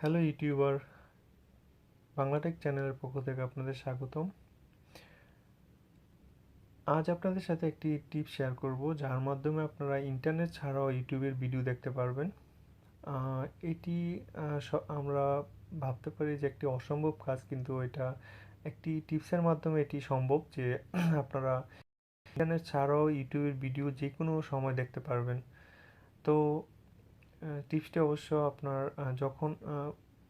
Hello YouTuber, Bangla Tech চ্যানেলের পক্ষ থেকে আপনাদের স্বাগতম। আজ আপনাদের সাথে একটি টিপ শেয়ার করব যার মাধ্যমে আপনারা ইন্টারনেট ছাড়াও ইউটিউবের ভিডিও দেখতে পারবেন। এটি আমরা ভাবতে পারি যে একটি অসম্ভব কাজ, কিন্তু এটা একটি টিপসের মাধ্যমে এটি সম্ভব যে আপনারা ইন্টারনেট ছাড়াও ইউটিউবের ভিডিও যে কোনো সময় দেখতে পারবেন। তো টিপসটি অবশ্য আপনার যখন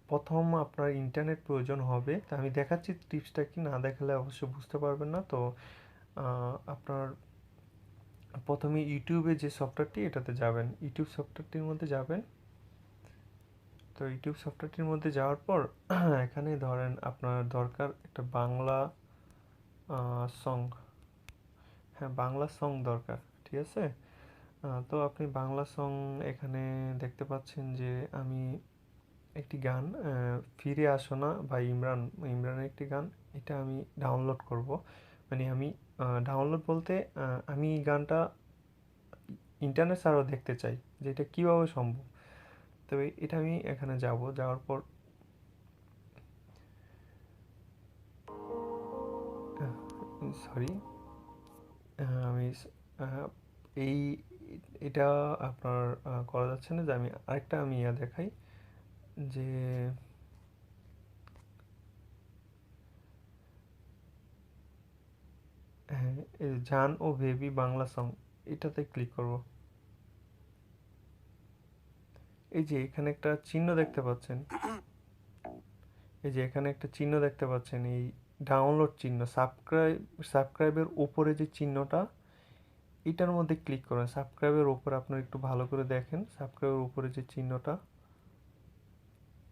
প্রথম আপনার ইন্টারনেট প্রয়োজন হবে, তা আমি দেখাচ্ছি টিপসটা কি, না দেখালে অবশ্য বুঝতে পারবেন না। তো আপনার প্রথমে ইউটিউবে যে সফটওয়্যারটি এটাতে যাবেন, ইউটিউব সফটওয়্যারটির মধ্যে যাবেন। তো ইউটিউব সফটওয়্যারটির মধ্যে যাওয়ার পর এখানে ধরেন আপনার দরকার একটা বাংলা সং, হ্যাঁ বাংলা সং দরকার, ঠিক আছে। তো আপনি বাংলা সং এখানে দেখতে পাচ্ছেন যে আমি একটি গান, ফিরে আসো না বা ইমরানের একটি গান, এটা আমি ডাউনলোড করব। মানে আমি ডাউনলোড বলতে আমি এই গানটা ইন্টারনেট ছাড়াও দেখতে চাই, যে এটা কীভাবে সম্ভব। তবে এটা আমি এখানে যাব, যাওয়ার পর সরি আমি আহ, এই এটা আপনার করা যাচ্ছে না, যে আমি আরেকটা আমি দেখাই যে হ্যাঁ, এই জান ও বেবি বাংলা সং, এটাতে ক্লিক করব। এই যে এখানে একটা চিহ্ন দেখতে পাচ্ছেন, এই যে এখানে একটা চিহ্ন দেখতে পাচ্ছেন, এই ডাউনলোড চিহ্ন, সাবস্ক্রাইবের উপরে যে চিহ্নটা, এটার মধ্যে ক্লিক করেন। সাবস্ক্রাইবের উপরে আপনার একটু ভালো করে দেখেন, সাবস্ক্রাইবের উপরে যে চিহ্নটা,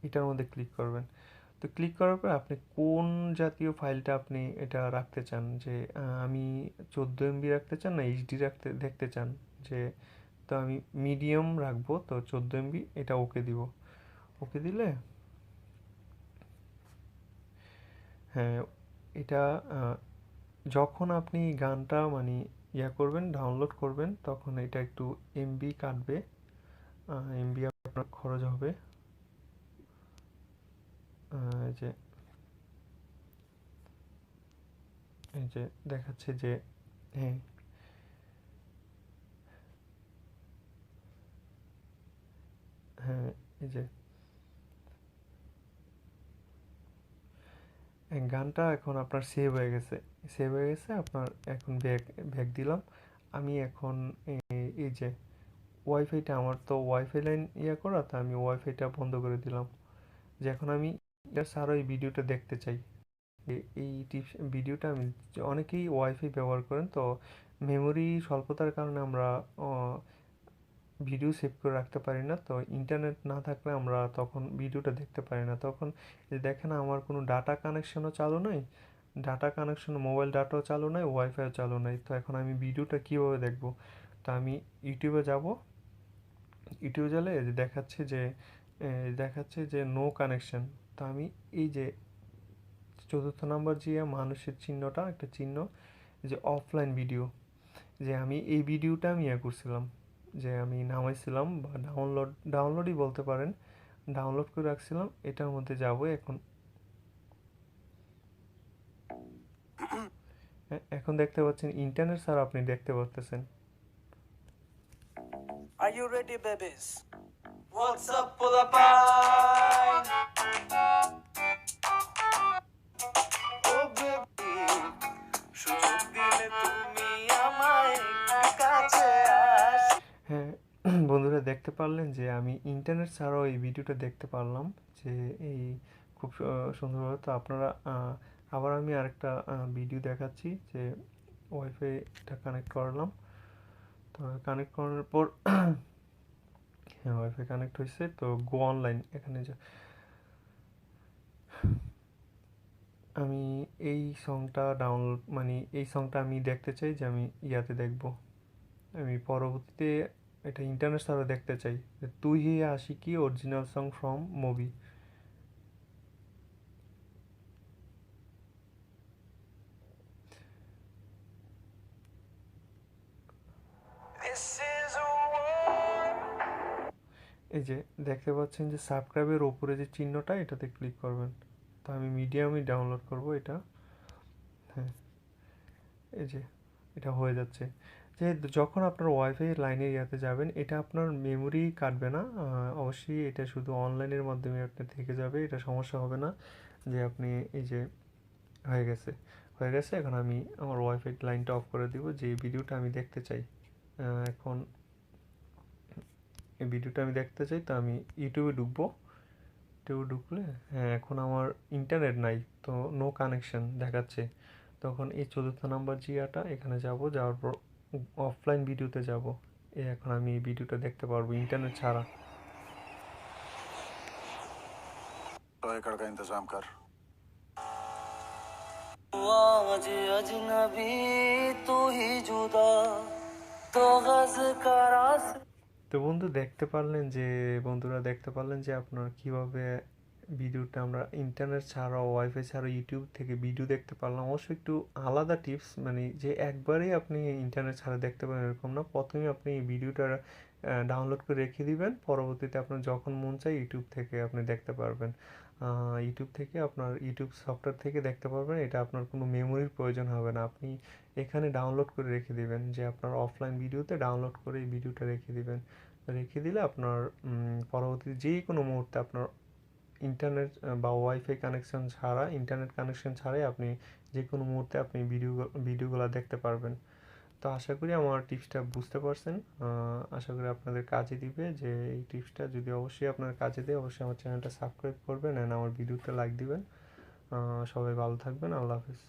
এটার মধ্যে ক্লিক করবেন। তো ক্লিক করার পর আপনি কোন জাতীয় ফাইলটা আপনি এটা রাখতে চান, যে আমি 14 MB রাখতে চান না এইচডি দেখতে চান, যে তো আমি মিডিয়াম রাখবো, তো 14 MB, এটা ওকে দিব। ওকে দিলে হ্যাঁ, এটা যখন আপনি গানটা মানে করবেন, ডাউনলোড করবেন, তখন এটা একটু এমবি কাটবে, এমবি আপনার খরচ হবে। এই যে এই যে দেখাচ্ছে যে হ্যাঁ, হ্যাঁ, এই যে গানটা এখন আপনার সেভ হয়ে গেছে, সেভ হয়ে গেছে আপনার। এখন ব্যাক ব্যাক দিলাম আমি এখন। এই যে ওয়াইফাইটা, আমার তো ওয়াইফাই লাইন করা, তা আমি ওয়াইফাইটা বন্ধ করে দিলাম, যে এখন আমি এটা ছাড়াও এই ভিডিওটা দেখতে চাই। এই টিপস ভিডিওটা আমি, অনেকেই ওয়াইফাই ব্যবহার করেন, তো মেমোরি স্বল্পতার কারণে আমরা ভিডিও সেভ করে রাখতে পারি না। তো ইন্টারনেট না থাকলে আমরা তখন ভিডিওটা দেখতে পারি না। তখন যে দেখেন আমার কোনো ডাটা কানেকশনও চালু নাই, ডাটা কানেকশন মোবাইল ডাটাও চালু নাই, ওয়াইফাইও চালু নাই, তো এখন আমি ভিডিওটা কীভাবে দেখব। তো আমি ইউটিউবে যাব, ইউটিউবে গেলে যে দেখাচ্ছে যে নো কানেকশন। তো আমি এই যে চতুর্থ নাম্বার যে মানুষের চিহ্নটা, একটা চিহ্ন, যে অফলাইন ভিডিও, যে আমি এই ভিডিওটা আমি করছিলাম, যে আমি নামাইছিলাম বা ডাউনলোডই বলতে পারেন, ডাউনলোড করে রাখছিলাম, এটার মধ্যে যাব এখন। এখন দেখতে পাচ্ছেন ইন্টারনেট স্যার, আপনি দেখতে পাচ্ছেন। Are you ready, babies? What's up, pull up pine? Oh, baby, সুযোগ দিলে তুমি আমায় কাছে আস। হ্যাঁ বন্ধুরা, দেখতে পারলেন যে আমি ইন্টারনেট ছাড়াও এই ভিডিওটা দেখতে পারলাম, যে এই খুব সুন্দরভাবে। তো আপনারা আবার আমি আরেকটা ভিডিও দেখাচ্ছি, যে ওয়াইফাইটা কানেক্ট করলাম। তো কানেক্ট করার পর হ্যাঁ, ওয়াইফাই কানেক্ট হয়েছে, তো গো অনলাইন এখানে আমি এই সংটা ডাউনলোড মানে এই সংটা আমি দেখতে চাই, যে আমি দেখব, আমি পরবর্তীতে এটা ইন্টারনেট ছাড়া দেখতে চাই, যে তুই হি Aashiqui original song from movie. এই যে দেখতে পাচ্ছেন যে সাবস্ক্রাইবের ওপরে যে চিহ্নটা এটাতে ক্লিক করবেন। তো আমি মিডিয়ামই ডাউনলোড করব এটা। হ্যাঁ, এই যে এটা হয়ে যাচ্ছে। যে যখন আপনার ওয়াইফাই লাইনের ইয়াতে যাবেন এটা আপনার মেমোরি কাটবে না, অবশ্যই এটা শুধু অনলাইনের মাধ্যমে আপনার থেকে যাবে, এটা সমস্যা হবে না। যে আপনি এই যে হয়ে গেছে, হয়ে গেছে। এখন আমি আমার ওয়াইফাই লাইনটা অফ করে দিব, যে ভিডিওটা আমি দেখতে চাই। এখন এই ভিডিওটা আমি দেখতে চাই, তো আমি ইউটিউবে ঢুকবো। ইউটিউবে ঢুকলে হ্যাঁ, এখন আমার ইন্টারনেট নাই, তো নো কানেকশন দেখাচ্ছে। তখন এই চতুর্থ নাম্বার জিয়াটা এখানে যাব, যাওয়ার পর অফলাইন ভিডিওতে যাব। এখন আমি এই ভিডিওটা দেখতে পারবো ইন্টারনেট ছাড়া। 100 एकड़ का इंतजाम कर। आज अजनबी तू ही जुदा तो गज का रास्ता। তো বন্ধু দেখতে পারলেন যে, বন্ধুরা দেখতে পারলেন যে আপনার কিভাবে ভিডিওটা আমরা ইন্টারনেট ছাড়াও ওয়াইফাই ছাড়াও ইউটিউব থেকে ভিডিও দেখতে পারলাম। অবশ্যই একটু আলাদা টিপস, মানে যে একবারেই আপনি ইন্টারনেট ছাড়া দেখতে পারেন এরকম না। প্রথমে আপনি এই ভিডিওটা ডাউনলোড করে রেখে দিবেন, পরবর্তীতে আপনার যখন মন চায় ইউটিউব থেকে আপনি দেখতে পারবেন। ইউটিউব থেকে আপনার ইউটিউব সফটওয়্যার থেকে দেখতে পারবেন, এটা আপনার কোনো মেমোরির প্রয়োজন হবে না। আপনি এখানে ডাউনলোড করে রেখে দিবেন, যে আপনার অফলাইন ভিডিওতে ডাউনলোড করে এই ভিডিওটা রেখে দিবেন। রেখে দিলে আপনার পরবর্তী যে কোনো মুহূর্তে আপনার ইন্টারনেট বা ওয়াইফাই কানেকশন ছাড়া, ইন্টারনেট কানেকশন ছাড়াই আপনি যে কোনো মুহূর্তে আপনি ভিডিওগুলো দেখতে পারবেন। তো আশা করি আমার টিপসটা বুঝতে পারছেন। আশা করি আপনাদের কাজে দিবে। যে এই টিপসটা যদি অবশ্যই আপনার কাজে দেয়, অবশ্যই আমার চ্যানেলটা সাবস্ক্রাইব করবেন অ্যান্ড আমার ভিডিওতে লাইক দিবেন। সবাই ভালো থাকবেন। আল্লাহ হাফিজ।